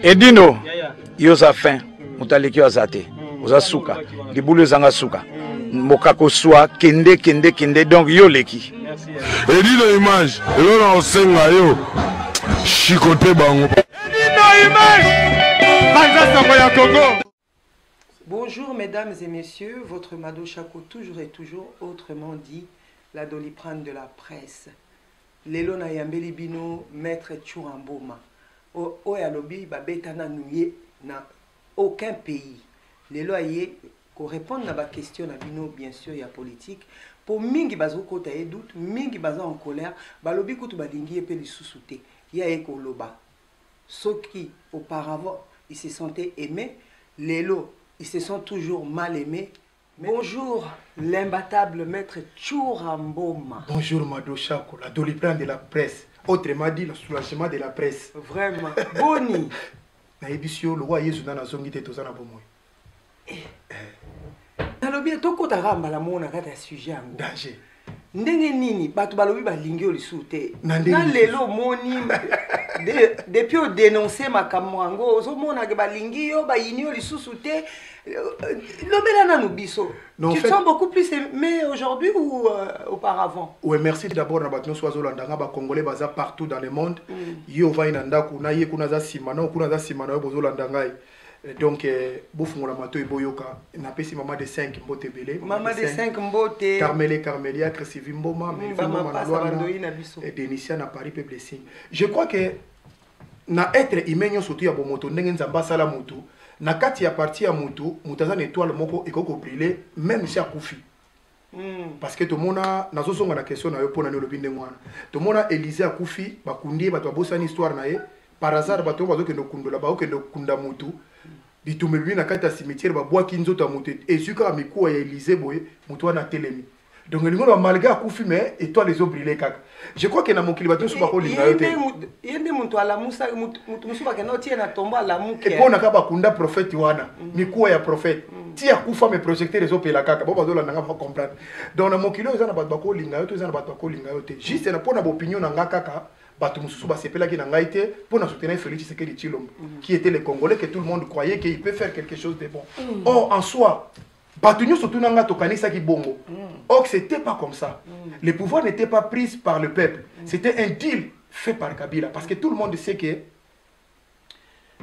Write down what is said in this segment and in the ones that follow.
Edino, yoza fin, mutaleki azate, oza suka, libulu zanga suka. Mokako soa kende donc yo leki. Edino image, elona osenga yo. Chikote bango. Edino image. Banza songo ya Congo. Bonjour mesdames et messieurs, votre Mado Chako toujours et toujours, autrement dit, la Doliprane de la presse. Lelo na yambeli bino maître Churamboma. Oya lobi babeta na nouye na aucun pays. Lelo aye ko répondre na ba question na bino bien sûr ya politique. Pour mingi bazo kota e doute, mingi bazo en colère, balobi kutu balingi e pe lisusuté. Ya e ko loba. Ceux qui auparavant ils se sentaient aimés, lelo ils se sont toujours mal aimés. Bonjour, l'imbattable maître Churamboma. Bonjour, Mado Chako, la Doliprane de la presse. Autrement dit, le soulagement de la presse. Vraiment. Boni. Na ebisio, le roi Yesu na zongi te tozana bomoy. Nalobi toko taramba la mona kata sujet ango. Danger. Ndenge nini batu balobi balingi olisute. Na lelo moni depuis o dénoncer makambo ango ozo mona ke balingi yo ba yini olisute. Lobela na nubiso. Tu te sens beaucoup plus aimé aujourd'hui ou auparavant? Oui, merci d'abord na batno soazo landanga ba congolais baza partout dans le monde. Yo va inanda ku na ye kuna za simana kuna za simana bozo landanga. Donc bofungola mato eboyoka na pesi maman de 5 mbote belé. Maman de 5 mbote. Carmelia Cresivimboma mais et Denisia na Paris pe blessing. Je crois que na être imenyo surtout ya bomoto ndenge nzamba sala mutu. Na kati ya parti ya mutu, mutaza na étoile moko ekoko briller même si akufi. Parce que tout le monde nazo songa na question na yo pona ne lobinde ngwana. Tout le monde Élysée akufi bakundi bato bosana histoire na ye par hasard bato bazo ke no kundola ba ke no kunda mutu. Bitumbe bi na kati ya cimetière ba boaki nzoto mutu et suka mikuwa ya Élysée boye mutu na telemi. Donc les gens malgré akufi mais étoile les ont brillé kaka. Je crois que na mokili bato so bako linga yote. Yende muntu ala musa muntu musuba ke no tie na tomba la muke. Et pona ka bakunda prophète wana, mikuwa ya prophète. Tia kufa me projecter les opela kaka. Bo bazo la nga pas comprendre. Donc na mokili eza na bato bako linga yote, eza na bato bako linga yote. Juste na pona opinion na nga kaka. Bato mususu ba sepela ki na nga ite pona soutenir Félix Tshisekedi Tshilombo qui était le Congolais que tout le monde croyait qu'il peut faire quelque chose de bon. Or en soi Batunyo surtout nanga tokanisa ki bongo. Or c'était pas comme ça. Le pouvoir n'était pas pris par le peuple. C'était un deal fait par Kabila. Parce que tout le monde sait que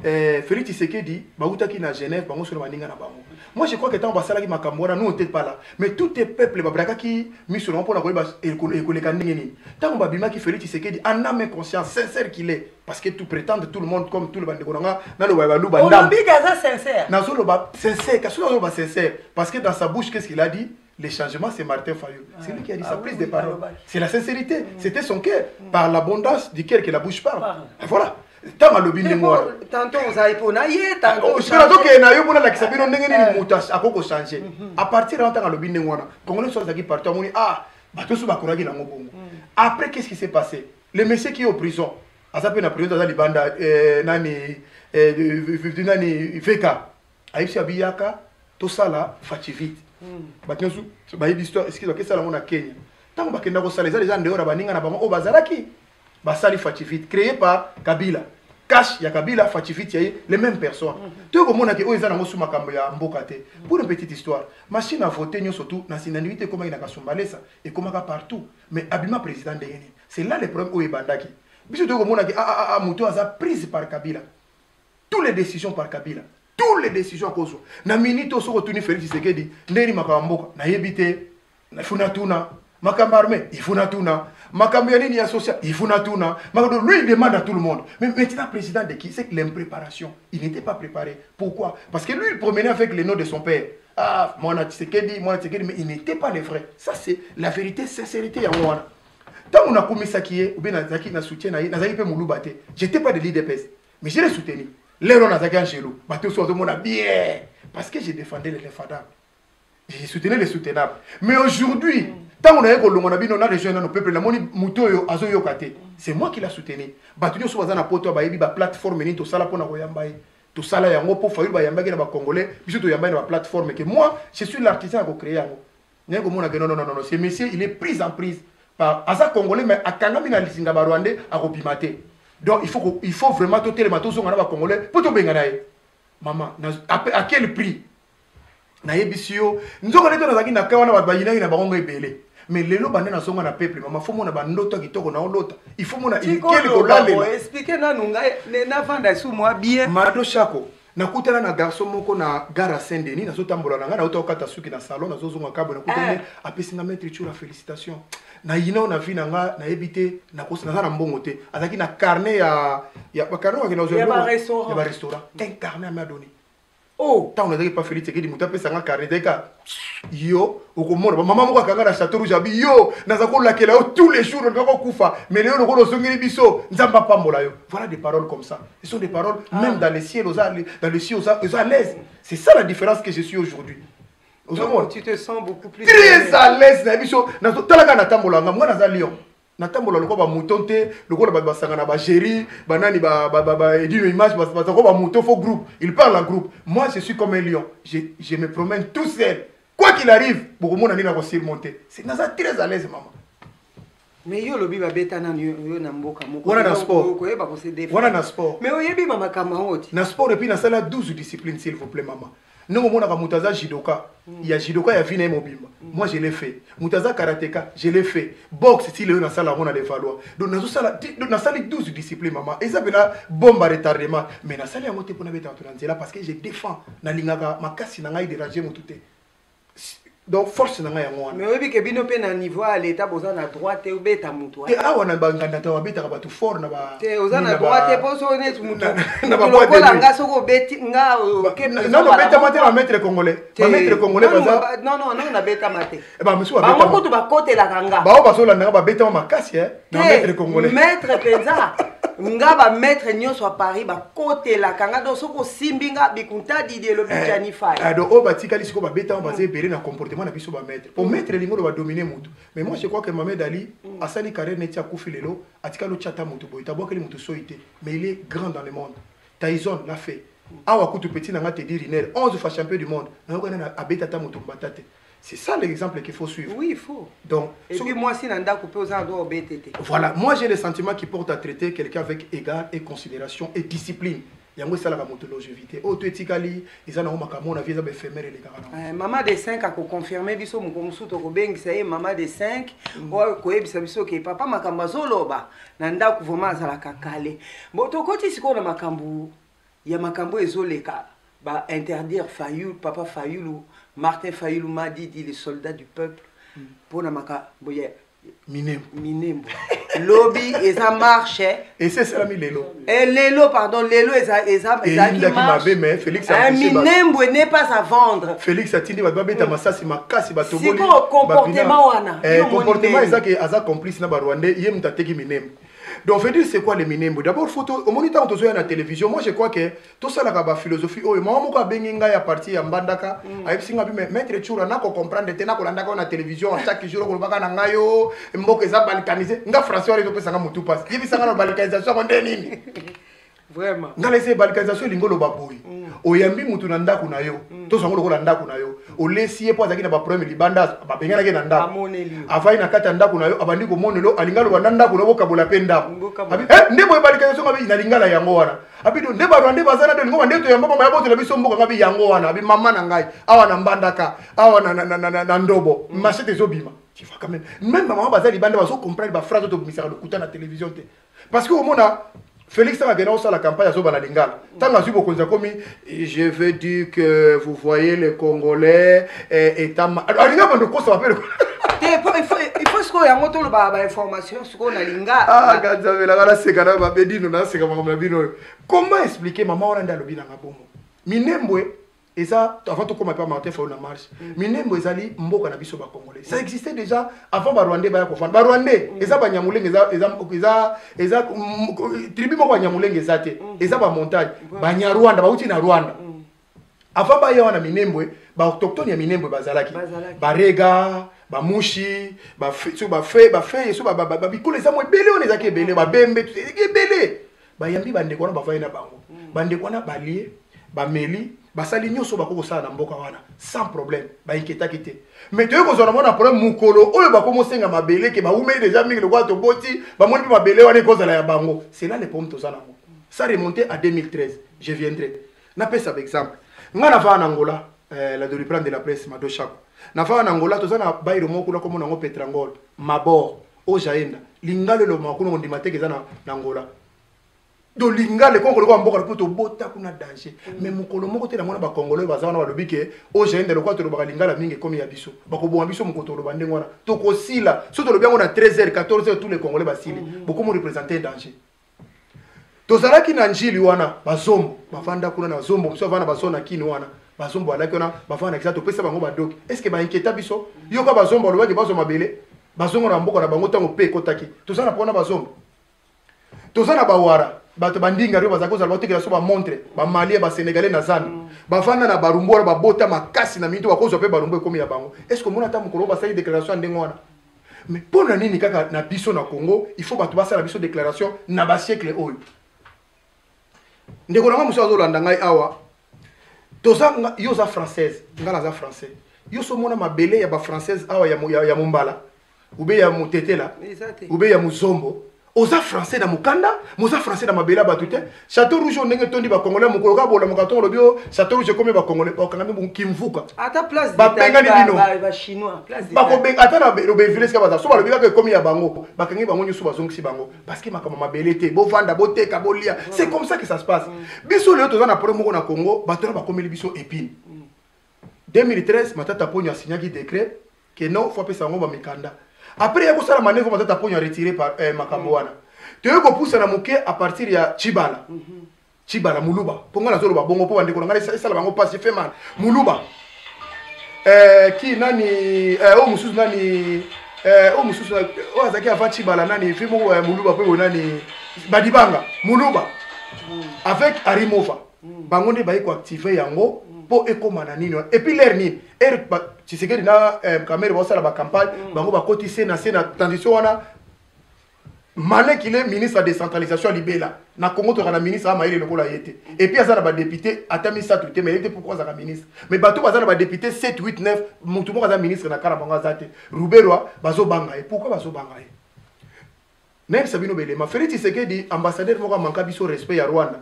Félix Tshisekedi bautaki na Genève bango sur maninga na bango. Moi je crois que tant basala ki makambora nous on n'était pas là. Mais tout les peuples babraka ki mis sur pour la koyeba ekoleka ndenge. Tant babima ki Félix Tshisekedi en âme et conscience sincère qu'il est parce que tout prétend tout le monde comme tout le bande konanga na lo ba lu ba ndam. Obi gaza sincère. Na zo lo ba sincère, kaso lo ba sincère parce que dans sa bouche qu'est-ce qu'il a dit? Les changements, c'est Martin Fayou. C'est lui qui a dit sa prise de parole. C'est la sincérité. C'était son cœur. Par l'abondance du cœur que la bouche parle. Et voilà. Tant à l'obin de moi. Tantôt vous avez pour naïe, tantôt. Je crois que naïe pour la qui s'appelle on n'est moutas à quoi changer. À partir de temps à l'obin de moi, Congolais sont qui partent, on dit ah, bateau sous bakouragi na ngobongo. Après qu'est-ce qui s'est passé? Le monsieur qui est en prison, à sa peine à prison dans la bande, nani Veka, Aïssi Abiyaka, tout ça là, fâche vite. Batensu, bayi l'histoire, est-ce qu'ils ont que ça là on a Kenya. Tant que nous avons les gens dehors, baninga na bango, au bazaraki. Basali Fatifit, créé par Kabila. Cash, ya Kabila, Fatifit, les mêmes personnes. Tout le monde a dit, oh, ils ont sous Makambaya, Mbokate. Pour une petite histoire, machine à voter, nous surtout, dans une annuité, comment il a Kasumbalesa, et comment partout. Mais Abima président de Yéni. C'est là le problème où il bandaki. Bisous, tout le monde a dit, Mouto a prise par Kabila. Toutes les décisions par Kabila. Toutes les décisions à cause. Na minute, on se retourne Félix Tshisekedi, Nderi Makamboka, na yebite, na funatuna. Makamba armé, il faut natuna. Makamba yanini associé, il faut natuna. Lui, il demande à tout le monde. Mais maintenant, président de qui? C'est que l'impréparation. Il n'était pas préparé. Pourquoi? Parce que lui, il promenait avec le nom de son père. Ah, Mwana Tshisekedi, mais il n'était pas le vrai. Ça, c'est la vérité, sincérité. Tant qu'on a commis ça qui est, ou bien Nazaki n'a soutien, Nazaki peut mouloubater. J'étais pas de l'IDPS, mais je l'ai soutenu. L'héros Nazaki Angelo, Bateau soit de mon bien. Parce que j'ai défendu les fadables. J'ai soutenu les soutenables. Mais aujourd'hui, tant qu'on a eu on a rejoint nos peuples, c'est moi qui l'ai soutenu. Batunyo soit dans la poto, la plateforme, tout ça là pour Nagoyambaye. Tout ça là, yango pour faire Bayambaye na Congolais, puis tout Yambaye na plateforme. Que moi, je suis l'artisan qui a créé. Non, ce monsieur, il est pris en prise par Asa Congolais, mais à Kangami na Lisinga Rwandais à Robimate. Donc il faut vraiment tout les matos sont en congolais pour tout bien maman à quel prix na yebisio nzoko leto nazaki na kawana ba bayina na bango ebele mais lelo bande na songa na peuple maman faut mona bandoto kitoko na olota il faut mona quel kolale expliquer na nunga na vanda sous moi bien Mado Chako nakutana na garçon moko na gare à Saint-Denis nazotambola na nga na okata suki na salon nazozonga kabo nakutana apesinga maître Chura félicitations na yina na vie na nga na ebité na kosa na mbongo te azaki na carnet ya ba carnet wa na restaurant un carnet m'a donné oh tant on a pas félicité que di muta pesa nga carnet deka yo okomona maman moko akanga na château rouge abi yo nazako lakela tous les jours ndako kufa mais leo lokolo songeli biso nzamba pambola yo voilà des paroles comme ça ce sont des paroles même dans les ciels dans le ciel aux à l'aise c'est ça la différence que je suis aujourd'hui. Tu te sens beaucoup plus très à l'aise na biso na talaka na tambola nga mwana za lion na tambola lokolo ba mouton te lokolo ba basanga na ba géri banani ba edino image ba ko ba mouton faux groupe il parle en groupe moi je suis comme un lion je me promène tout seul quoi qu'il arrive beaucoup mona ni na ko surmonter c'est na très à l'aise maman. Mais yo lobi ba beta na yo na mboka moko wana na sport ko yeba ko se défendre wana na sport mais oyebi mama kama hoti na sport et puis na sala 12 disciplines s'il vous plaît maman. Non, mon Mutaza judoka, il y a judoka, il y a Vina et Mobimba. Moi, je l'ai fait. Mutaza karatéka, je l'ai fait. Boxe, si le dans salle, on a des valoirs. Donc, dans la salle 12 disciplines, maman. Et ça, c'est la bombe à retardement. Mais dans la salle, on a pour nous là parce que je défends. Na lingaga, ma casse, n'a pas dérangé mon tout. Donc, force n'a pas moi. Mais oui, que bino pe na niveau à l'état, besoin à droite et au bêta moutou. Et ah, on a banganda, on a bêta tout fort, na ba. Te besoin à droite et pas sur net moutou. Na ba boîte de nuit. Soko bêti nga non, non, bêta maté, on maître congolais. On maître congolais, baza. Non, non, non, na bêta maté. Eh ben, monsieur, ba moko tu ba côté la kanga. Ba o ba so la nga ba bêta ma casse, hein. Na maître congolais. Maître penza. Nga ba maître nyonso à Paris ba côté la kanga do soko simbinga bikunta didie lo bichani fa. Donc o ba tikali siko ba bêta on ba zébéré na comportement na biso ba maître. Pour maître lingo va dominer mutu. Mais moi je crois que Mohamed Ali a sali carrière netia kufilelo atika lo chata mutu boy tabo kali mutu soité mais il est grand dans le monde. Tyson l'a fait. Awa kutu petit na ngate dire 11 fois champion du monde. Na ko na abeta ta mutu batate. C'est ça l'exemple qu'il faut suivre. Oui, il faut. Donc, et puis moi, si Nanda coupé aux endroits BTT. Voilà, moi j'ai le sentiment qui porte à traiter quelqu'un avec égard et considération et discipline. Il y a un peu la longévité. Autoéticali, ils en ont un vie éphémère et les gars. Maman de 5 a confirmé biso mon komsu to kobeng c'est maman de 5 ko ebisa biso ke papa makamba zoloba nanda ku vraiment za la kakale. Bon to koti siko na makambu ya makambu ezoleka ba interdire Fayoul papa Fayoulou Martin Fayoulou m'a dit les soldats du peuple pour na maka boye Minembo. Lobby et ça marche. Et c'est ça mi lelo. Et lelo pardon lelo et ça qui marche. Mais Félix a Minembo n'est pas à vendre. Félix a tindi ba beta masasi makasi ba toboli. C'est quoi comportement wana? Comportement ezaki aza complice na ba Rwandais yem tateki Minembo. Donc, veut dire c'est quoi les Minembo? D'abord, photo, au moniteur, on a la télévision. Moi, je crois que tout ça, la philosophie, oh, moi, je benginga ya parti ya mbandaka. Aïe, singa bi maître Chura na ko comprendre tena ko landaka na télévision chaque jour ko baka na ngayo, mboka za balkanisé. Nga François les opesa nga mutu passe. Yebi sanga na balkanisation ko ndenini. Vraiment. Nga laisser balkanisation lingolo baboyi. Oyambi mutu na ndako na yo. To sango lokolo ndako na yo. Olesi po azaki na ba problème libanda ba bengana ke na ndako. Avai na kata ndako na yo abandi ko monelo alingalo wa ndako na boka bola penda. Abi ndebo balkanisation abi na lingala yango wana. Abi do ndeba rwande bazana do ngoma ndeto yamba mama yaboto la biso mboka ngabi yango wana. Abi mama na ngai awa na mbandaka awa na ndobo. Machete zobima. Tu vois quand même. Même maman bazali banda baso comprendre ba phrase to misaka de kuta na télévision te. Parce que au mona Félix a gagné la campagne à Zoba Lingala. Tant que je veux dire que vous voyez les Congolais étant mal. Il faut ce qu'on y a monté l'information ce qu'on a Lingala. Ah, comment expliquer maman Oranda Lobina Bomo Minembwe et ça avant tout comme pas Martin Fayoulou na marche. Minembwe ezali mboka na biso ba Congolais. Ça existait déjà avant ba Rwandais ba kofanda. Ba Rwandais eza ba Nyamulenge eza tribu moko Nyamulenge ezate. Eza ba montagne. Ba Nyarwanda ba uti na Rwanda. Avant ba yawana Minembwe ba autochtone ya Minembwe bazalaki. Ba Rega, ba Mushi, ba fe so ba bikolo eza mo ebele on ezaki ebele ba Bembe ebele. Ba yambi ba ndeko na ba vaina bango. Ba ndeko na balie bameli basali nyonso bakokosala na mboka wana sans problème bainquiétaki te mais toyei kozala mona problème mokolo oyo bakomosenga mabele ke baumeli déjà mingi lokola toboti bamoni mpe mabele wana ekozala ya bango c'est là les problèmes toza nango ça remonté à 2013 je viendrai napesa exemple nga navaa na Angola la Doliprane de la presse Mado Chako navaa na Angola toza na bairo moko kuna komona ngo Petrangol mabor ojaenda lingalo lo makuna ndima teke za na Angola do lingale kongo lokwa mboka poto bota kuna danger mais mukolo moko te na mona ba congolais bazana ba lobike ojaenda lokwa to lobaka lingala mingi komi ya biso bakobonga biso mukoto lo bande ngwana to kosila so to lobiango na 13h 14h tous les congolais basili beaucoup mo représenter danger tozalaki na njili wana bazombo bavanda kuna na zombo mso vana bazona kini wana bazombo alaki wana bavanda kisa to pesa bango badoki est-ce que ba inquiéta biso yoka bazombo lobaki bazo mabele bazongo na mboka na bango tango pe kotaki tozana pona bazombo tozana bawara bato bandinga rio bazako za batekela so ba montre ba malien ba sénégalais na zana bavanda na barumbo ba bota makasi na minto bakozwa pe barumbo ekomi ya bango est-ce que mona ta mukolo ba sali déclaration ndenge wana mais pona nini kaka na biso na Congo il faut bato basala biso déclaration na ba siècle oyo ndeko nanga muso azolanda ngai awa toza yo za française ngala za français yo so mona mabele ya ba française awa ya mombala ube ya mutetela ube ya muzombo oza français na mukanda moza français na mabela batute château rouge ndenge tondi ba congolais mukolo ka bola mukato lobio château rouge comme ba congolais ba kanga mu kimvuka ata place ba penga ni bino ba chinois place ba ko benga ata na be village ka baza so ba lobika ke komi ya bango ba kangi bango nyoso bazongisi bango parce que makama mabele te bo vanda bo teka bo lia c'est comme ça que ça se passe biso leo toza na problème moko na Congo bato ba komeli biso épine 2013 matata ponyo asignaki décret que non faut pesa ngo ba mikanda après yako sala manœuvre matata ponyo retiré par makambo wana toyo ko poussa na muke à partir ya Chibala Chibala Muluba ponga na zolo ba bongo po bande ko ngala sala bango passe fait mal Muluba ki nani o mususu nani o mususu o azaki avant Chibala nani fimo Muluba pe nani Badibanga Muluba avec Arimova bango ne bayi ko activer yango po ekomana nini et puis l'air nini er Tshisekedi na caméra ba sala ba campagne bango ba kotise na transition wana mané qu'il est ministre de décentralisation libéla na Congo to kana ministre amaile lokola yete et puis azana ba député atami ça tout mais était pourquoi ça ministre mais bato bazana ba député 7 8 9 mutu mo kaza ministre na kala bango azate Ruberwa bazo banga et pourquoi bazo banga même Sabino Belema Félix Tshisekedi ambassadeur moko manka biso respect ya Rwanda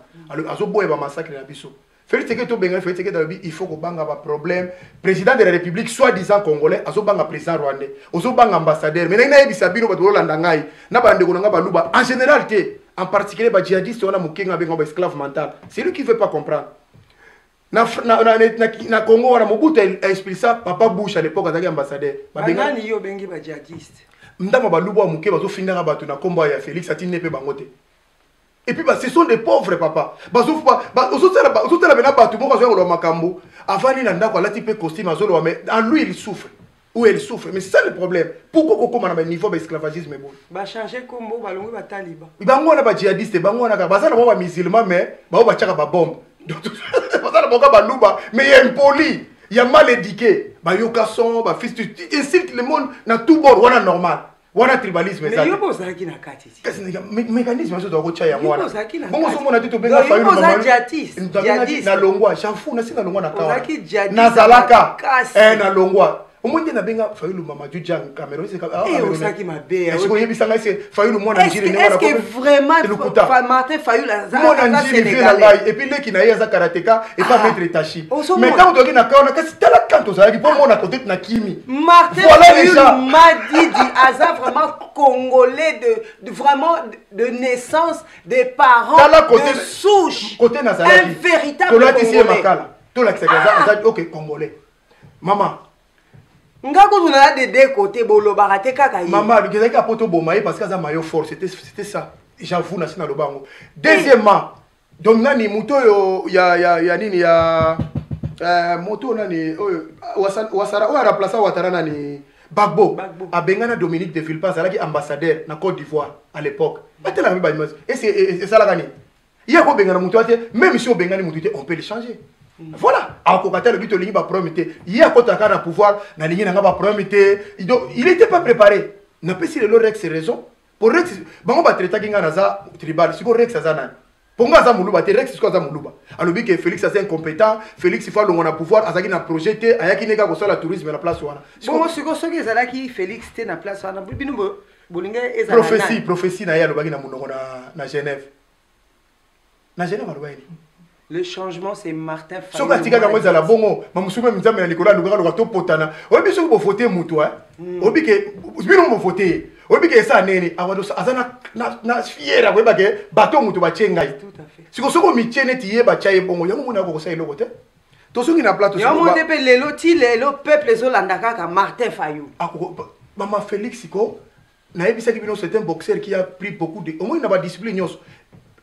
azo boye ba massacre na biso Félix Tshisekedi to benga Félix Tshisekedi il faut ko banga ba problème président de la République soi-disant congolais azo banga président rwandais ozo banga ambassadeur mais na yebisa bino bato lolanda ngai na bande ko nga baluba en général en particulier ba djihadiste on a mukenga benga ba esclave mental c'est lui qui veut pas comprendre na Congo wana Mobutu a expliqué ça papa Bush à l'époque azaki ambassadeur ba benga ni yo bengi ba djihadiste ndama baluba muke bazo finanga bato na kombo ya Félix atine pe bangote. Et puis ce sont des pauvres papa. Bazo la bena bato moko zo lo makambo avani na ndako alati pe costume azolo mais en lui il souffre ou elle souffre mais c'est ça le problème. Pourquoi kokoma na niveau d'esclavagisme bon? Ba changer kombo balongo ba taliba. Bango na ba djihadiste bango na ka bazana ba musulman mais ba chaka ba bombe. Donc bazana boka ba luba mais impoli, il y a mal éduqué. Ba yokason, ba fils tu insulte le monde na tout bord wana normal. Wana tribalisme ça. Mais yobo zaki na kati. Mécanisme ça doit ko chaya wana. Bongo so mona tito benga fayu mama. Djihadiste. Na longwa, chafu na sina longwa na kawa. Zaki djihadiste. Na zalaka. Na longwa. Omonde na benga Fayulu mama Juja Cameroun c'est Osaki mabe. Est-ce que yebisanga c'est Fayulu mwana njiri ne wana. Est-ce que vraiment Martin Fayulu mwana njiri Sénégalais et puis leki na yeza karateka et pas mettre Tachi. Mais quand on na kaona kasi tala kanto za ki pour mona côté na kimi. Martin Fayulu m'a dit Aza vraiment congolais de vraiment de naissance des parents de souche. Côté Nazareth. Un véritable congolais. Tout la Aza OK congolais. Maman ngako tuna de deux côtés bolo barate kaka yi maman le kezaki apoto bomaye parce que ça maillot fort c'était ça j'avoue na sina lobango deuxièmement donc nani muto yo ya nini ya moto nani wasara o remplacer Ouattara nani Bagbo abengana Dominique de Villepin alaki ambassadeur na Côte d'Ivoire à l'époque batela mi ba image et c'est ça la gani il y a ko bengana muto ate même si on bengana muto on peut le changer. Voilà, à côté le but de va promettre. Il y a côté à pouvoir, na ligne n'a pas promettre. Il n'était pas préparé. N'a pas si le Rex raison. Pour Rex, bon on va traiter kinga naza tribal. Si Rex azana. Ponga za muluba te Rex ko za muluba. Alobi que Félix est incompétent, Félix il faut le pouvoir azaki na projeté ayaki neka ko sala tourisme na place wana. Bon siko soki ezalaki Félix te na place wana bino bolinga ezala. Prophétie na ya lobaki na munoko na Genève. Na Genève alobaki. Le changement c'est Martin Fayulu. Soka tika ka moza la bongo, mamusume mzambe na likola luka luka to potana. Obi so bo voter mutu Obi ke bino mo voter. Obi ke ça nene awado azana na fiera ko bake bato mutu ba chenga. Tout à fait. Siko soko michene tiye ba chaye bongo yango muna ko sa iloko te. To songi na plateau siko. Yango tepe lelo peuple ezolandaka ka Martin Fayulu. Maman Félix siko na ebisa ki bino c'est un boxeur qui a pris beaucoup de au moins na ba discipline nyos.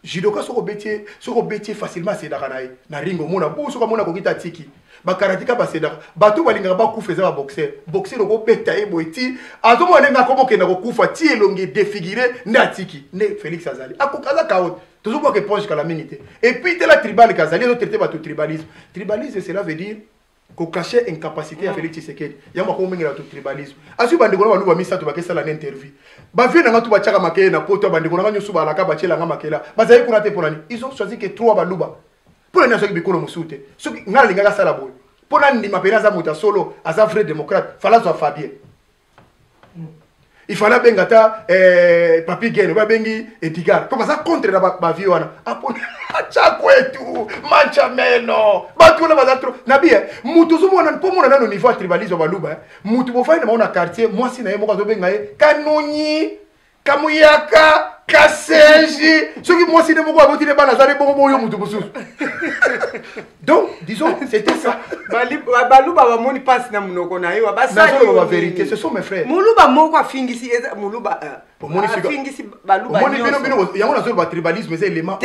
Judoka soko betier facilement c'est dakanaï na ringo mona bo soko mona ko kita tiki ba karatika ba sedaka bato balinga ba kufa za ba boxer ko beta e boiti azomo nenga ko bokenda ko kufa ti elonge défiguré na tiki ne Félix Azali akokaza kaot toujours pas que ponche kala minute et puis te la tribal kazali no traiter ba to tribalisme cela veut dire ko cacher incapacité à Félix Tshisekedi yamba ko mingi la to tribalisme asu bande ko ba luba misa to ba kesa la interview ba vie na tu ba chaka makela na poto bande ko na nyosu ba la ka ba chela nga makela ba zai kuna te polani ils ont choisi que trois ba luba pour les nations qui bikolo musute so ngala linga sala boy pour na ndima pena za muta solo as un vrai démocrate fala zo Fabien il fallait bengata papi gene ba bengi Edgar comme ça contre la ba vie wana apona chakwetu mancha meno batu na bazatro na bien mutu zo mona po mona na niveau tribalisme ba luba mutu bo faina na quartier moi si na ye moko zo benga ye kanonyi kamuyaka kaseji soki moi si ne moko aboti ne bana zare bongo yo mutu bususu donc disons c'était ça baluba ba moni passe na munoko na yo ba sa yo la vérité ce sont mes frères muluba moko afingisi muluba afingisi baluba moni bino yango na zo ba tribalisme c'est élément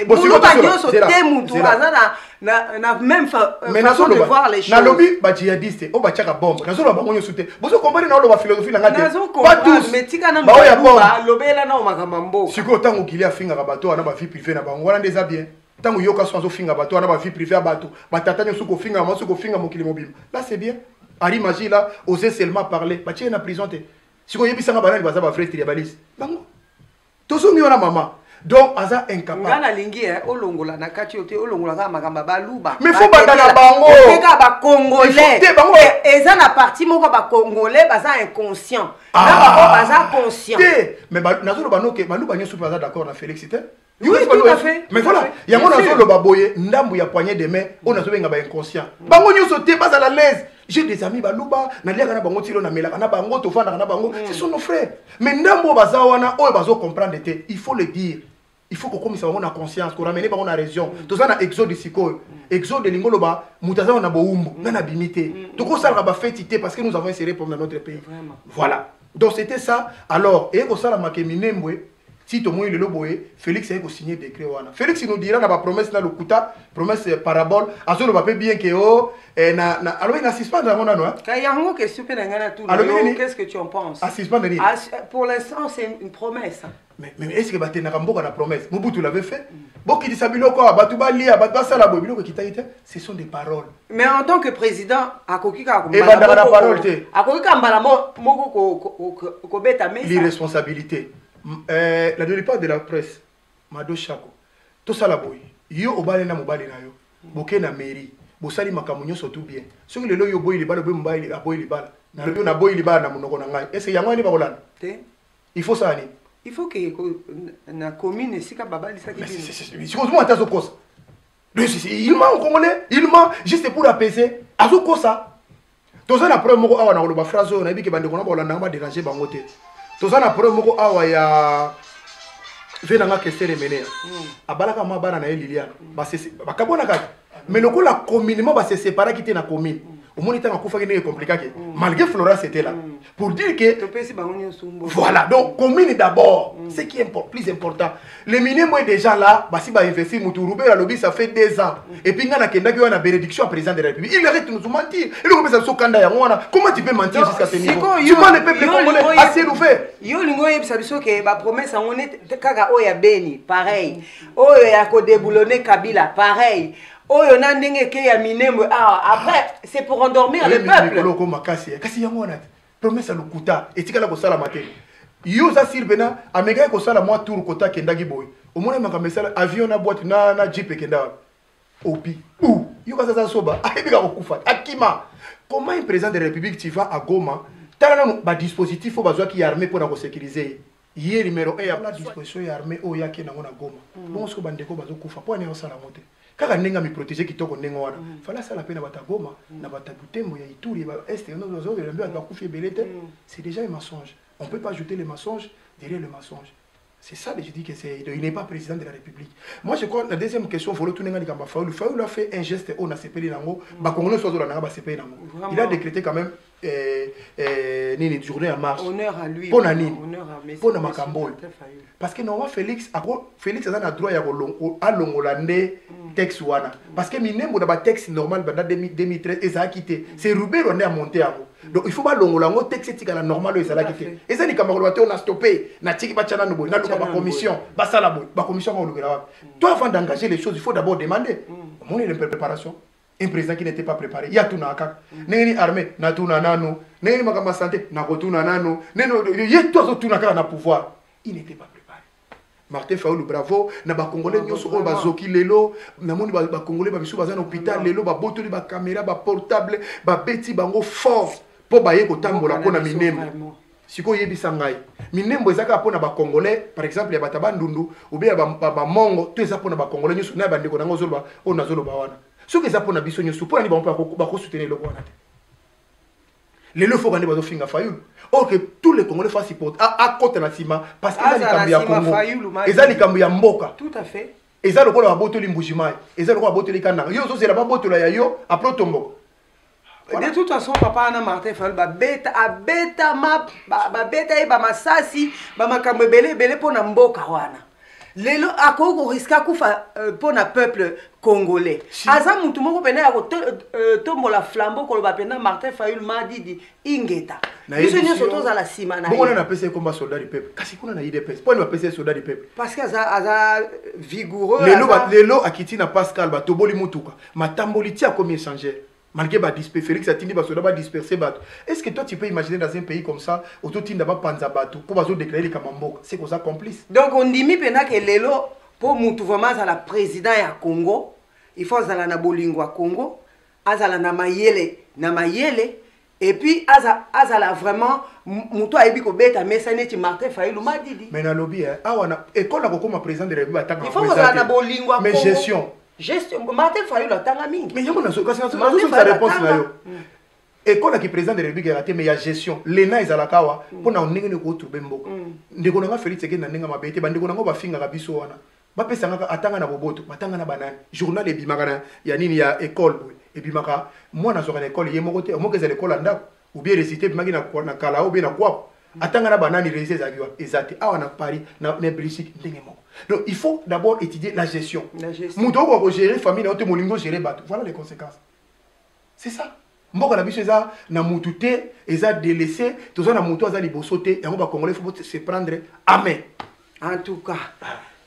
muluba nyoso te mutu azana na même façon de voir les choses na lobby ba djihadiste o ba chaka bombe na zo ba ngonyo sute bozo comprendre na lo ba philosophie na ngate pas tous mais tika na ba lobela na o makamambo siko tango kilia finga ka bato na ba vie privée na bango wana ndeza bien tango yoka so finga bato na ba vie privée bato batata nyo suko finga mo suko finga mokili mobile là c'est bien Ari Magie là oser seulement parler ba tie na prison te siko yebisa nga banani baza ba vrai tribaliste bango tozo ngi wana mama donc aza incapable ngana lingi olongola na kati yote olongola ka makamba baluba mais faut batala bango ka ba congolais eza na parti moko ba congolais baza inconscient na ba baza conscient mais nazo ba noke baluba nyoso baza d'accord na Félix te oui tout à fait mais voilà yango nazo lo baboye ndambu ya poignée de main on nazo benga ba inconscient bango nyoso te baza la l'aise j'ai des amis baluba na liaka na bango tilo na melaka na bango to fanda na bango ce sont nos frères mais ndambu baza wana oyo bazo comprendre te il faut le dire. Il faut qu'on commence à avoir conscience, qu'on ramène par la région. Tout ça, on a exode de Siko, exode de Lingoloba, Moutaza, on a Boumbu, on a Bimité. Tout ça, on a fait titer parce que nous avons inséré pour notre pays. Voilà. Donc c'était ça. Alors, et qu'on s'en a marqué Minembwe, si tout le monde est le boé, Félix a signé des décrets. Félix il nous dira la promesse dans le Kouta, promesse parabole, à ce que bien que oh, alors il n'assiste pas dans mon anneau. Kayango que super n'engana tout. Qu'est-ce que tu en penses? Assiste pas de pour l'instant c'est une promesse. Mais est-ce que tu as une promesse? Mobutu l'avait fait. Bon qui dit ça biloko, Batubali, Batbasala, Bobiloko qui t'a été, ce sont des paroles. Mais en tant que président, à Kokika, et la parole, à Kokika, Moko, Kobeta, mais l'irresponsabilité. La délipande de la presse, Mado Chako, tout ça la boy. Yo obale na mobali na yo, boke na mairie, bosali makamunyo surtout bien. Ce que le loyo boy li bala boy mobali la boy li bala. Na loyo na boy li bala na monoko na ngai. Est-ce yango ni ba kolana? Il faut ça ni. Il faut que na commune sika babali ça qui. Si on monte à ce cause. Il ment au Congolais, il ment juste pour apaiser. À ce cause ça. Tout ça la preuve moko awa na loba phrase na bi ke bande kona ba kolana ba déranger bango te. Tout ça la preuve moko awa ya venanga kesere menea abalaka ma bana na Liliane ba kabona kati mais le coup la communément va se séparer quitter la commune au moins il kufa qui est compliqué malgré Flora c'était là pour dire que voilà donc commune d'abord ce qui est plus important les minimum est déjà là basi ba investir muturube la lobby ça fait 2 ans et puis ngana kenda ki na bénédiction à président de la République il arrête de nous mentir il commence à so kanda ya ngwana comment tu peux mentir jusqu'à ce niveau tu vois le peuple congolais assez ouvert yo lingo yebisa biso ke ba promesse on est kaka oya beni pareil oya ko déboulonner Kabila pareil oyo na ndenge ke ya Minembwe après c'est pour endormir le peuple loko makasi kasi yango na promesse à Lokuta et tikala ko sala matin yo za sirbena amega ko sala moi tour kota kendagi boy au moins makambo esala avion na boîte na jeep ekenda opi ou yo ka ça soba ayebika kokufa akima. Comment un président de la République tu vas à Goma tala ba dispositif au bazwa ki armée pour na ko sécuriser hier numéro 1 ya la disposition ya armée o ya ke na Goma bon ce que bandeko bazo kufa po ne osala mote kaka nenga mi protéger kitoko nenga wana fala sala pena bata Goma na bata Butembo ya Ituri ba est no zo le mbi ba kufi belete c'est déjà un mensonge. On peut pas ajouter les mensonges derrière le mensonge. C'est ça que je dis que il n'est pas président de la République. Moi je crois la deuxième question il faut le tourner ngamba Fayoulou a fait un geste on a CPL nango ba congolais soit la ba CPL nango. Il a décrété quand même une journée en marche. Honneur à lui. Pour Nani. Honneur à Messi. Pour Makambo. Parce que normalement Félix a un droit à l'ongolande texte wana. Parce que minembo na ba texte normal banda 2013 et ça a quitté. C'est Roubaix on est à monter à vous. Donc il faut pas l'ongolango texte tika la normal et ça a quitté. Et ça ni camarade on a stoppé. Na tiki ba chana no boy. Na luka ba commission. Ba sala boy. Ba commission on le toi avant d'engager les choses il faut d'abord demander. Mon est une préparation. Un président qui n'était pas préparé. Il y a tout na kak. Neni armée na tout na nano. Neni makama santé na ko tout na nano. Neno y tout tout na kaka na pouvoir. Il n'était pas préparé. Martin Fayoulou bravo na ba congolais nyoso o ba zoki lelo na moni ba congolais ba biso baza na hôpital lelo ba botoli ba caméra ba portable ba beti bango fort po ba ye ko tambola ko na minembo. Siko yebisa ngai. Minembo ezaka pona ba congolais par exemple ya bataba ndundu ou bien ba mongo to eza pona ba congolais nyoso na ba ndeko nango zoloba o na zoloba wana. Ce que ça pour biso nyoso pour ni ba on soutenir le wana. Les le faut gagner bazo finga Fayoulou. Or que tous les Congolais fassent support à côté na sima parce que les kambi ya Congo. Ezali kambi ya mboka. Tout à fait. Ezali ko la botoli mbujimai. Ezali ko la botoli kananga. Yo zo zela ba botola ya yo après tombo. De toute façon papa na Martin Fayoulou ba beta ba beta e ba masasi ba makambo belé pour na mboka wana. Lelo akoko riska kufa pour na peuple congolais. Aza mutu moko pena ya tombola flambeau ko ba pena Martin Fayoulou Madidi ingeta. Biso nyoso toza la sima na. Bongo na pesa comme soldat du peuple. Kasi kuna na IDPS. Pourquoi ne pas pesa soldat du peuple? Parce que aza vigoureux. Lelo akiti na Pascal ba toboli mutuka. Matamboli tia comme échangeur. Malgré ba disperser Félix a tindi ba soldat ba disperser bato. Est-ce que toi tu peux imaginer dans un pays comme ça auto tinda ba panza bato pour bazo déclarer comme mboka? C'est comme ça complice. Donc on dit mi pena que lelo pour mutu vraiment à la président ya Congo, il faut azala na bolingo Congo, azala na mayele et puis azala vraiment mutu ayebi ko beta mesane ti Martin Fayoulou Madidi. Mais na lobby awana école ko comme président de la République atanga. Il faut azala na bolingo Congo. Mais gestion Martin Fayoulou atanga mingi. Mais yamo na so kasi na réponse na yo. École qui président de la République raté mais il y a gestion. Lena izalakawa pona ndenge ne ko trouver mboko. Ndeko na Félix ke na ndenge mabete bandeko na ngo ba finga kabiso wana. Ba pesa ngaka atanga na boboto, batanga na banane. Journal e bimaka na ya nini ya école et bimaka moi na zo na école yemo kote mo keza l'école anda ou bien réciter bimaki na kala ou bien na quoi. Atanga na banane réciter za biwa ezati awa na Paris na Belgique ndenge moko. Donc il faut d'abord étudier la gestion. Muto ko gérer famille na ote molingo gérer bato. Voilà les conséquences. C'est ça. Mboka na biso eza na mutu te eza délaissé toza na mutu aza liboso te yango ba congolais faut se prendre à main. En tout cas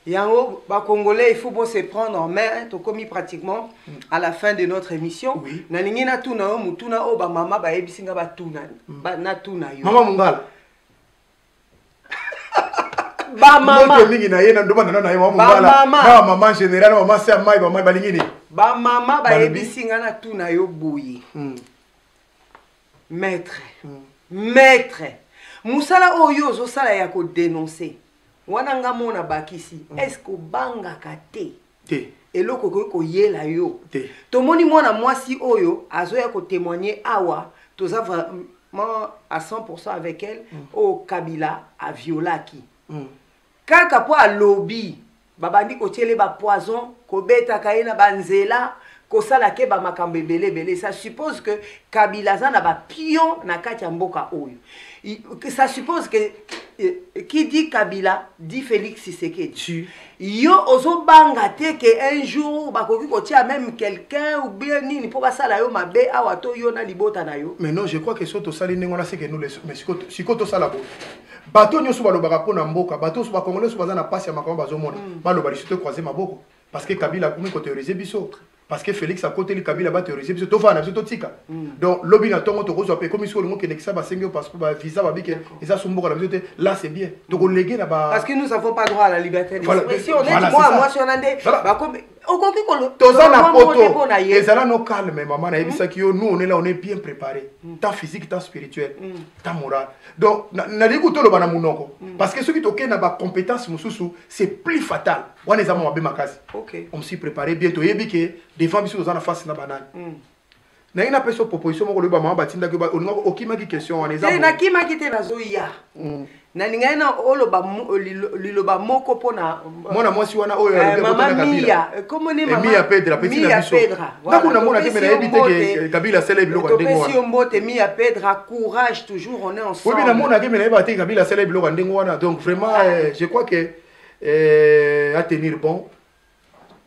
yango ba congolais il faut bon se prendre en main to commis pratiquement à la fin de notre émission. Oui. Na ningi na tuna o mutuna o ba mama ba yebisinga ba tuna ba na tuna yo. Mama Mungala. Ba mama mingi na yena ndoba na yo Mungala. Ba mama général ba mama sa mai ba mai balingini. Ba mama ba yebisinga na tuna yo boyi. Maître. Musala oyo zo sala ya ko dénoncer. Wana nga mona bakisi. Est-ce que banga kate? Te. Eloko ko yela yo. Te. Tomoni mwana mwasi oyo azo ya ko témoigner awa toza vraiment à 100% avec elle au Kabila a violaki. Kaka po a lobby babandi ko tiele ba poison ko beta kaina banzela ko sala ke ba makambe belé ça suppose que Kabila za na ba pion na kati ya mboka oyo. Ça suppose que qui dit Kabila dit Félix Tshisekedi. Yo ozo banga te que un jour bakoki ko tia même quelqu'un ou bien nini pour basala yo mabe awa to yo na libota na yo. Mais non, je crois que soto sali ngona c'est que nous les mais sikoto sala bo. Bato nyoso balobaka pona mboka, bato so ba congolais so bazana passe ya makambo bazomona. Baloba li soto croiser maboko parce que Kabila komi ko théoriser biso. parce que Félix a côté le Kabila ba terroriser parce que to fana to tika donc lobby na tongo to ko zope comme si on que ça ba sengo parce que ba visa ba bike et ça sombo la vérité là c'est bien donc on léguer là ba parce que nous avons pas droit à la liberté d'expression voilà, moi si on a des ba comme au coquille qu'on toza na poto et ça là no calme maman na ebisa ki yo nous on est là on est bien préparé tant physique tant spirituel tant moral donc na liku to lo bana munoko parce que ceux qui toke na ba compétence mususu c'est plus fatal on les a mo ba makasi OK on s'y préparer bientôt yebi que devant biso dans la face na banane na ina peso proposition mo ko le ba mama batinda ke ba on okima ki question on les a na kima ki te na zoya na ninga na oloba liloba moko pona mona mwasi wana oyo mama Mia comment ne mama Mia Pedra petit na biso na kuna mona ke mena ebite ke Kabila sele biloko ndengo wana to mbote Mia Pedra courage toujours on est ensemble oui na mona ke mena ebate Kabila sele biloko ndengo wana donc vraiment je crois que à tenir bon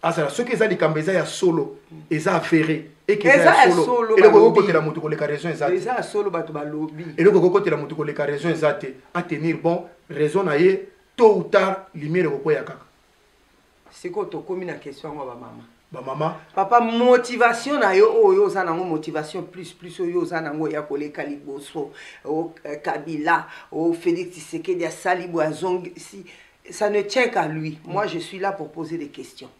asala ceux qui za likambeza ya solo eza affairé et que ça solo et le côté la mutu ko les raisons exactes eza solo bato ba lobby et le côté la mutu ko les raisons exactes à tenir bon raison na ye tôt ou tard lumière ko ya kaka c'est ko to komi na question ba mama papa motivation na yo oyo za nango motivation plus oyo za nango ya koleka liboso o Kabila o Félix Tshisekedi ya Salibo azong si ça ne tient qu'à lui moi je suis là pour poser des questions.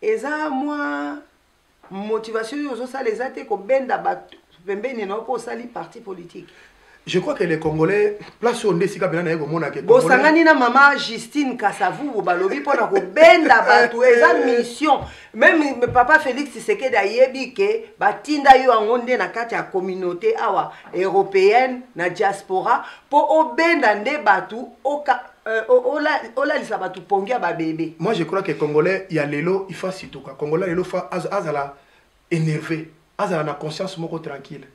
Et ça, moi, motivation, ça les a été comme ben d'abattre, ben non pour salir parti politique. Je crois que les Congolais, place où on décide bien d'aller au monde, bon, sangani na maman Justine Kassavou au balobi pour na ben d'abattre, et ça mission. Même papa Félix Tshisekedi ayebi ke batinda yo angonde na kati ya communauté awa européenne na diaspora pour au ben d'ande batu au ola lisaba tu pongia ba bébé. Moi je crois que Congolais il y a lelo il faut sitoka Congolais lelo fa azala énervé azala na conscience moko tranquille.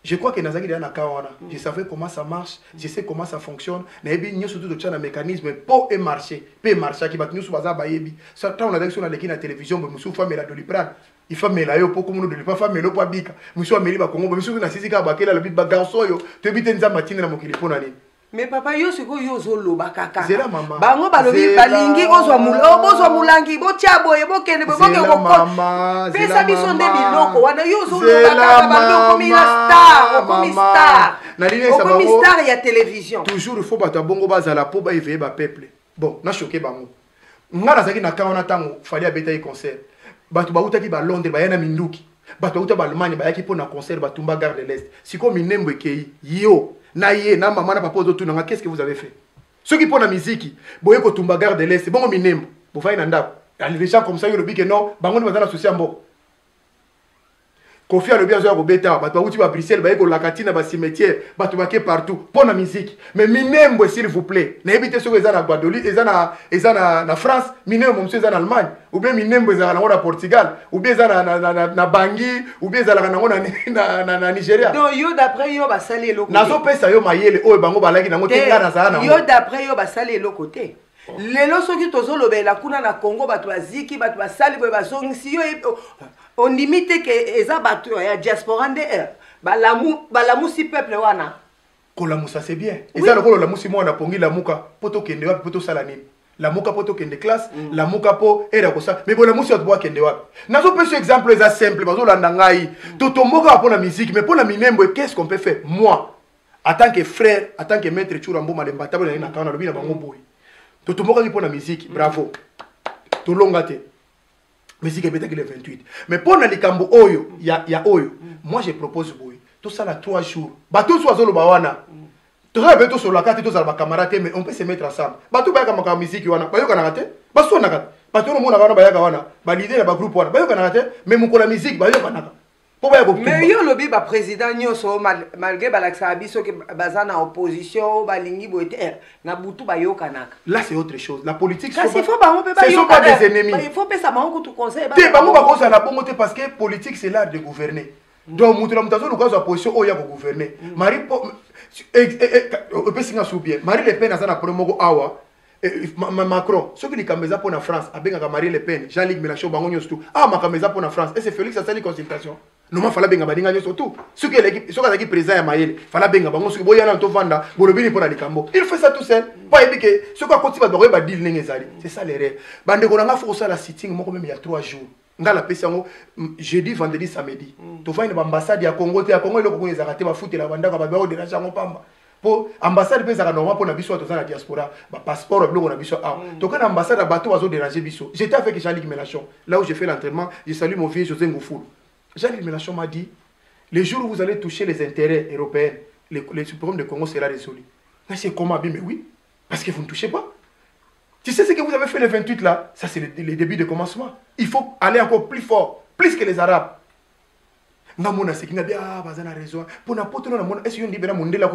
Je crois que nazaki na kawana je savais comment ça marche je sais comment ça fonctionne na ebi nyo surtout de un mécanisme pour et marcher qui bat nyo baza ba yebi ça tant on a sur la télévision mais musu fa mela Doliprane il faut mela yo pour comme nous de pas fa melo pa bika musu ameli ba Congo musu na sisi ka ba kela le bit ba garçon yo te bite nza matina na mokili pona ni. Mais papa yo siko yo zoloba kaka zela mama bango balobi balingi ozwa mulo bozwa mulangi bo tiabo ebo kende bo boke ko mama pesa biso nde biloko wana yo zoloba kaka bango komi star na ligne ça komi star ya télévision toujours il faut bato bongo bazala po ba éveiller ba peuple bon na choqué bango ngala zaki na kaona tango fali abeta yi concert bato ba utaki ba Londres ba yana minduki bato uta ba Allemagne ba yaki po na concert ba tumba gare de l'Est siko minembo ekei yo na ye na maman na papa autour nanga qu'est-ce que vous avez fait ceux qui font la musique boye ko tumba gare de l'Est bon minembo vous faites nanda les gens comme ça yo le big non bango ni bazana souci ambo Kofi a le bien zo ko beta bato uti ba Bruxelles ba ko la katina ba cimetière bato ba ke partout pour la musique mais minembo s'il vous plaît na éviter ceux qui na Guadeloupe ezana na France minembo monsieur ezana Allemagne ou bien minembo ezana na Portugal ou bien ezana na Bangui ou bien ezana na Nigeria donc yo d'après yo ba sali le côté nazo pesa yo mayele oyo bango balaki nango tenga na sana yo d'après yo ba sali le côté lelo soki tozolobela kuna na Congo bato baziki bato basali boye bazongisi yo on limite que eza bato ya diaspora nde balamu si peuple wana kolamusa c'est bien eza lokolo la musi mwana pongi la muka poto kende wapi poto sala nini la muka poto kende classe la muka po era kosa mais bola musi atwa kende wapi nazo pese exemple eza simple bazolanda ngai totomboka pour la musique mais pour la minembo qu'est-ce qu'on peut faire moi en tant que frère en tant que maître Churambo Malemba tabona na kana lobi na bango boy totomboka pour la musique bravo tolongate musique est peut-être le 28 mais pour la likambo oyo ya oyo moi je propose boy tout ça là 3 jours bato soit zolo bawana tout ça beto sur la carte tout ça ba camarade mais on peut se mettre ensemble bato ba ka musique wana ba yoka na kate ba so na kate bato no mona ba yaka wana ba leader ba groupe wana ba yoka na kate mais mon la musique ba yoka na kate mais yo lobi ba président nyoso malgré balaksa biso ke bazana opposition balingi boete na butu ba yoka naka là c'est autre chose la politique ce sont pas des ennemis il faut pas ça manko tout conseil te bango ba kosa na bongo te parce que politique c'est l'art de gouverner donc mutula mutazo lukazo opposition oya ko gouverner Marie pesinga sou bien Marie Le Pen azana promo awa Macron ce qui likameza pour la France abenga Marie Le Pen Jean-Luc Mélenchon bango nyosto makameza pour la France et c'est Félix Asali consultation non fala benga badinga nyoso tout ce que l'équipe ce que président ya mayele fala benga bango ce boya na to vanda bolobini pour la likambo il fait ça tout seul pas épique ce que côté ba deal nenge zali c'est ça l'erreur bande ko nga faut ça la sitting moko même il y a 3 jours ngala pesi yango jeudi vendredi samedi tofandi na ambassade ya Congo te ya Congo eloko ko ezaka te ba foot la bandaka ba ba déranger yango pamba po ambassade pesa ka normal po na biso to na diaspora ba passeport biloko na biso to kana ambassade bateau bazo déranger biso. J'étais avec Jean-Luc Mélenchon là où j'ai fait l'entraînement. Je salue mon vieux José Ngoufoul. Jean-Luc Mélenchon m'a dit les jours où vous allez toucher les intérêts européens les problèmes de Congo sera résolu. Mais c'est comment? Mais oui, parce que vous ne touchez pas. Tu sais ce que vous avez fait le 28 là, ça c'est le début de commencement. Il faut aller encore plus fort, plus que les Arabes. Namona c'est qui n'a bien bazana raison. Pour n'importe quoi, namona est-ce qu'on dit bien Mundela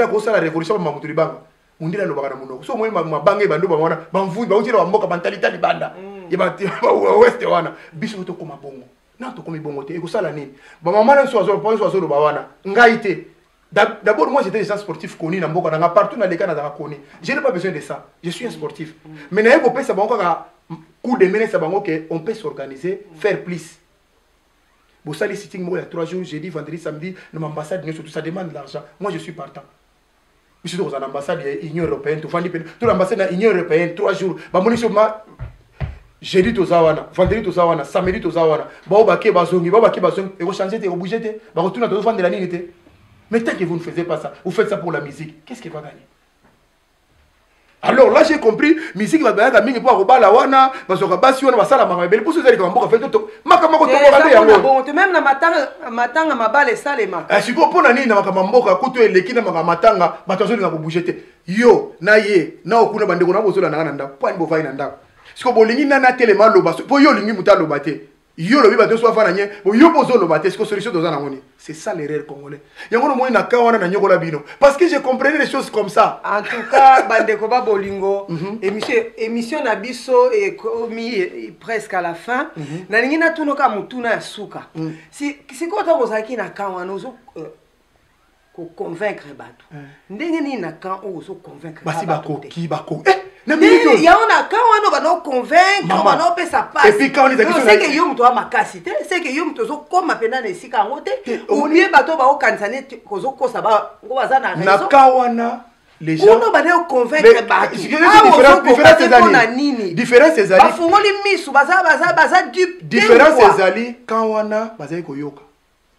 ko ça la révolution ma mutu libanga. Mundela lo bagana muno. So moi ma bange bando ba wana, ba mvu ba utira ba mboka mentalité libanda. Yeba west wana. Biso to koma bongo. Na to komi bongo te. Eko sala nini? Ba mama na so azo ba wana. Ngaite. D'abord, moi j'étais déjà sportif connu dans beaucoup partout dans les cas dans connu. Je n'ai pas besoin de ça. Je suis un sportif. Mais n'a pas ça bon coup de mener ça bon que on peut s'organiser, faire plus. Bon ça les sitting moi il y a 3 jours, jeudi, vendredi, samedi, dans l'ambassade tout ça demande de l'argent. Moi je suis partant. Je suis dans l'ambassade de l'Union européenne, tout l'ambassade de l'Union européenne 3 jours. Ba moni sur ma jeudi to zawana, vendredi to zawana, samedi to zawana. Ba obake bazongi, ba obake bazongi et vous changer te, vous bougez te, ba retourner dans vendre la ligne te. Mais tant que vous ne faites pas ça, vous faites ça pour la musique, qu'est-ce qui va gagner? Alors là j'ai compris, musique va gagner mingi pour avoir la wana, parce que basi wana basala mama pour ceux qui ont fait tout makamako to bokande yango. Bon, même na matanga mabale salema. Ah siko pona nini na makamamboka kuto eleki na makamatanga, batazo linga bouger te. Yo, na ye, na okuna bandeko na bozola na nda, point bo vai na nda. Siko bolingi na telema loba, po yo lingi mutalo bate. Yo le biba to so fana nye bo yo bozo lo bate ce solution dans ngoni c'est ça l'erreur congolais yango no moni na kawana na nyokola bino parce que j'ai compris les choses comme ça en tout cas bandeko ba bolingo émission na biso et commis presque à la fin na ningi na tunoka mutuna ya suka si ko ta kozaki na kawana ozo ko convaincre bato ndenge ni na kan ozo convaincre basi bako ki bako il y a un account où on va convaincre, on va pas ça passe. Et puis quand on est c'est que yom toi ma casité, c'est que yom toi comme maintenant ici quand on était ou bien bateau va au Kansané kozo ko ça va on va ça na raison. Na kawana les gens on va convaincre bateau. Différence ces ali. Bafungoli misu baza dupe. Différence ces ali quand on a baza ko yoka.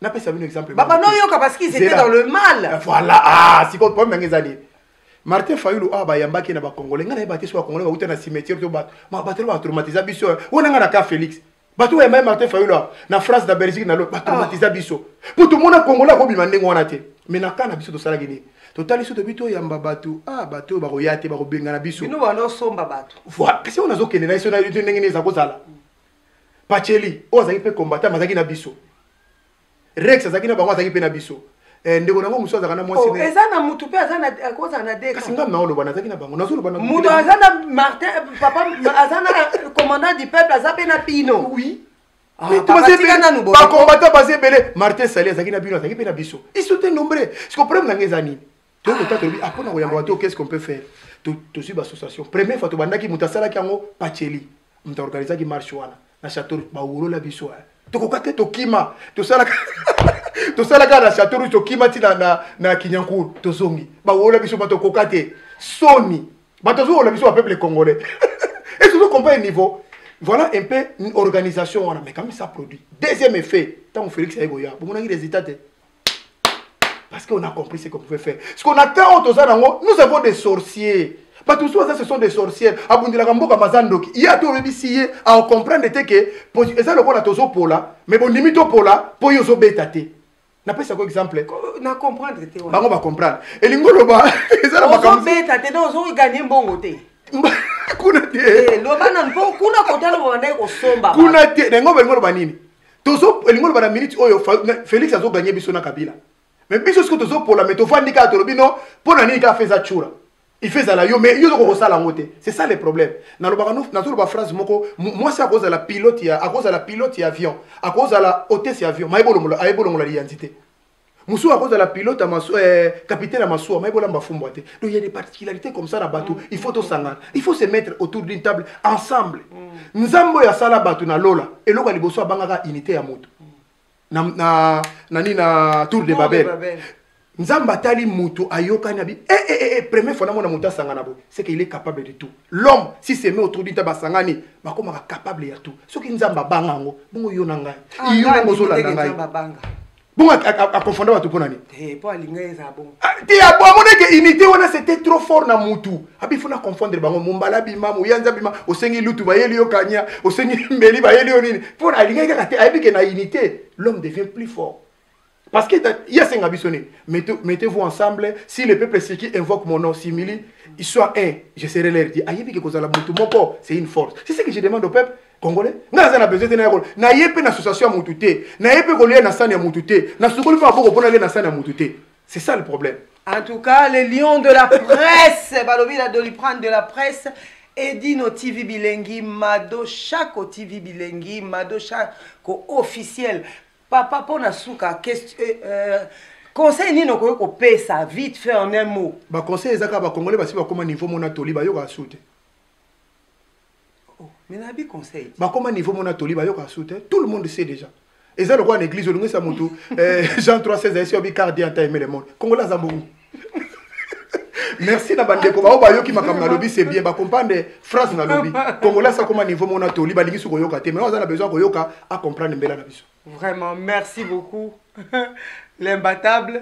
Na pesa un exemple. Baba no yoka parce qu'ils étaient dans le mal. Voilà, ah, si qu'on peut même les ali. Martin Fayulu bayambaki na ba congolais ngana ba teso ba congolais ba uta na cimetière to ba ma batelo ba traumatiser biso wona ngana ka Félix bato ya Martin Fayulu na France da Belgique na lo ba traumatiser biso pour tout monde congolais ko bima ndengo wana te mais na kana biso to sala gini totali so to bito yamba bato bato ba royate ba ko benga na biso bino wana somba bato voilà kasi on azo kene na iso na ndenge neza ko zala Pacheli ozaki pe combattant mazaki na biso Rex azaki na bango azaki pe na biso ndeko nango muso azaka na mwasi ne ezana mutu pe azana akoza na deka kasi ngam na olo bana zaki na bango nazo bana mutu azana Martin papa azana commandant du peuple azape na pino oui ba combattant basé belé Martin Sali azaki na bino azaki pe na biso ils sont nombreux ce qu'on problème ngeza ni donc peut-être lui apona ko yamba to qu'est-ce qu'on peut faire to suivre association première fois to bandaki mutasala kango Pacheli mta organiser ki marche wana na château ba wolo la biso to kokate to kima to sala to sala kana château to kima ti na Kinyankuru to zongi ba wola biso ba to kokate soni ba to zo la biso peuple congolais et tout comprend niveau voilà un peu une organisation on a mais comme ça produit deuxième effet tant Félix Aïgoya bon on a eu des résultats parce qu'on a compris ce qu'on pouvait faire ce qu'on attend aux autres nous avons des sorciers. Pas tous ça, ce sont des sorcières. Abundila Gamboka Mazandoki. Il y a tout le bisier à comprendre que ça le bon à tozo pola, mais bon limite au pola pour yozo betate. N'a pas ça comme exemple. Na comprendre te. Bango va comprendre. Et lingolo ba, ça la ba comme betate donc on gagner bon côté. Kuna te. Lo bana npo kuna côté lo bana ko somba. Kuna te, ngolo ba nini. Tozo lingolo ba na minute oyo Félix azo gagner biso na Kabila. Mais biso ce que tozo pola mais to fandika to lobino pour na nini ka fait ça chura. Il fait ça là, mais il y a c'est ça le problème. Dans le phrase, moi c'est à cause de la pilote, à cause de la pilote avion, à cause de la hôtesse avion, mais il l'identité. Moussou à cause de la pilote, capitaine à Massou, mais il donc il y a des particularités comme ça dans bateau. Il faut tout s'engager. Il faut se mettre autour d'une table ensemble. Nous avons ya sala bateau na lola et loga liboso bangaka unité à moto. Na tour de Babel. Nzamba tali mutu ayoka nabi première fois na mutu sangana bo c'est qu'il est capable de tout. L'homme si c'est met autour du tabasangani bakoma capable de tout. Soki nzamba bangango bongo yona ngai. Yona ngozola ngai. Bon à confondre watu pona ni. Po alingeza bon. Ti ya bo amone que unité wana c'était trop fort na mutu. Abi funa confondre bango mumbala bima muyanza bima osengi lutu bayeli yokanya osengi mbeli bayeli onini. Pona alingeza kati abi que na unité l'homme devient plus fort. Parce qu'il y a 5 abissonnés. Mettez-vous ensemble. Si le peuple qui invoque mon nom, simili, ils soient un. Je serai leur dire. C'est une force. C'est ce que je demande au peuple congolais. Nous avons besoin de nous. Nous avons une association à Moutouté. Nous avons une association à Moutouté. Nous avons une association à Moutouté. C'est ça le problème. En tout cas, les lions de la presse, Balobi la Doliprane de la presse, Edino TV Bilengi, Mado Chako TV Bilengi, Mado Chako officiel. Papa pona souka conseil ni no ko pesa vite fait en un mot. Ba conseil ezaka ba congolais ba si ba koma niveau mona toli ba yoka soute. Oh, mais na bi conseil. Ba koma niveau mona toli ba yoka soute, tout le monde sait déjà. Et ça le roi en église olunga sa mutu Jean 3:16 a obi cardia ta aimer le monde. Congolais za mbongo. Merci na bandeko ba oba yoki makam na lobby c'est bien ba comprendre phrase na lobby. Congolais ça comme niveau mona toli ba lingi su ko yoka te mais on a besoin ko yoka à comprendre mbela na biso. Vraiment merci beaucoup. L'imbattable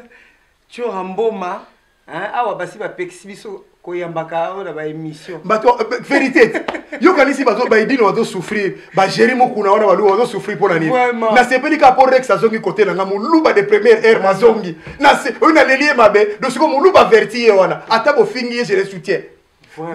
Churamboma hein awa basi ba pexibiso ko yambaka o na ba émission. Bato vérité. Yoka nisi bato ba idino bato souffrir ba gérer mo kuna wana balu bato souffrir pour la nuit. Na sepeli ka pour rex azongi côté na ngamu luba de première heure mazongi. Na se on a lié mabe do siko mo luba verti wana ata bo fingi je le soutiens.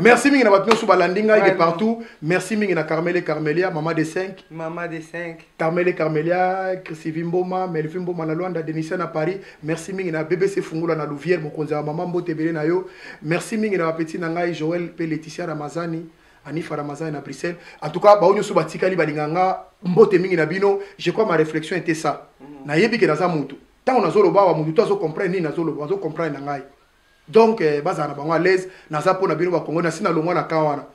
Merci mingi na bato sou balandinga de partout. Merci mingi na Carmelia maman de 5. Maman de 5. Carmelia Chrisivimboma Melvimboma na Luanda Denisia na Paris. Merci mingi na BBC Fungula na Louvière mokonza maman mbote belé na yo. Merci mingi na petit na ngai Joël pe Laetitia Ramazani Anifa Ramazani na Bruxelles. En tout cas ba onyo sou batikali balinganga mbote mingi na bino. Je crois ma réflexion était ça. Na yebi ke na za mutu. Tant on a zolo ba wa mutu to zo comprendre ni na zolo ba zo comprendre na ngai. Donc bazana bango à l'aise naza pona bino ba Congo na sina longwa na kawana.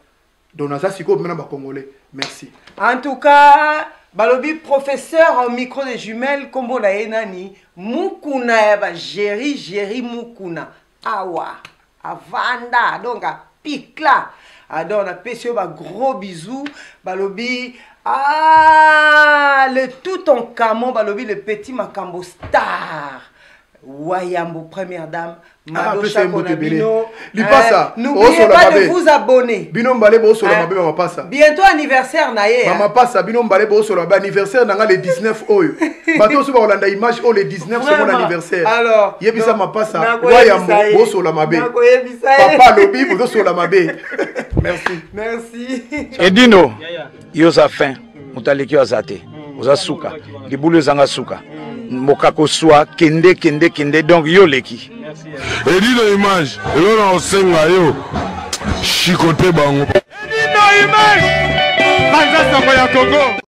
Donc naza siko mena ba Congolais. Merci. En tout cas, Balobi professeur en micro des jumelles kombo na enani mukuna ya ba Jerry mukuna awa avanda donc a pikla donc na pesio ba gros bisous Balobi le tout en camon Balobi le petit makambo star Wayambo première dame Mado Chako na bino. N'oubliez pas de vous abonner. Bino mbale bo solo mabe mama passa. Bientôt anniversaire na ye. Mama passa bino mbale bo solo mabe anniversaire na le 19 oyo. Bato so ba Holanda image o le 19 c'est mon anniversaire. Alors, yebisa mama passa Wayambo bo solo mabe. Papa lobi bo solo mabe. Merci. Merci. Edino yoza fin mutaliki azate. Oza suka. Libulu zanga suka. Mokako soa kende donc yo leki. Edino image elona osenga yo chikote bango. Edino image banza sango ya Congo.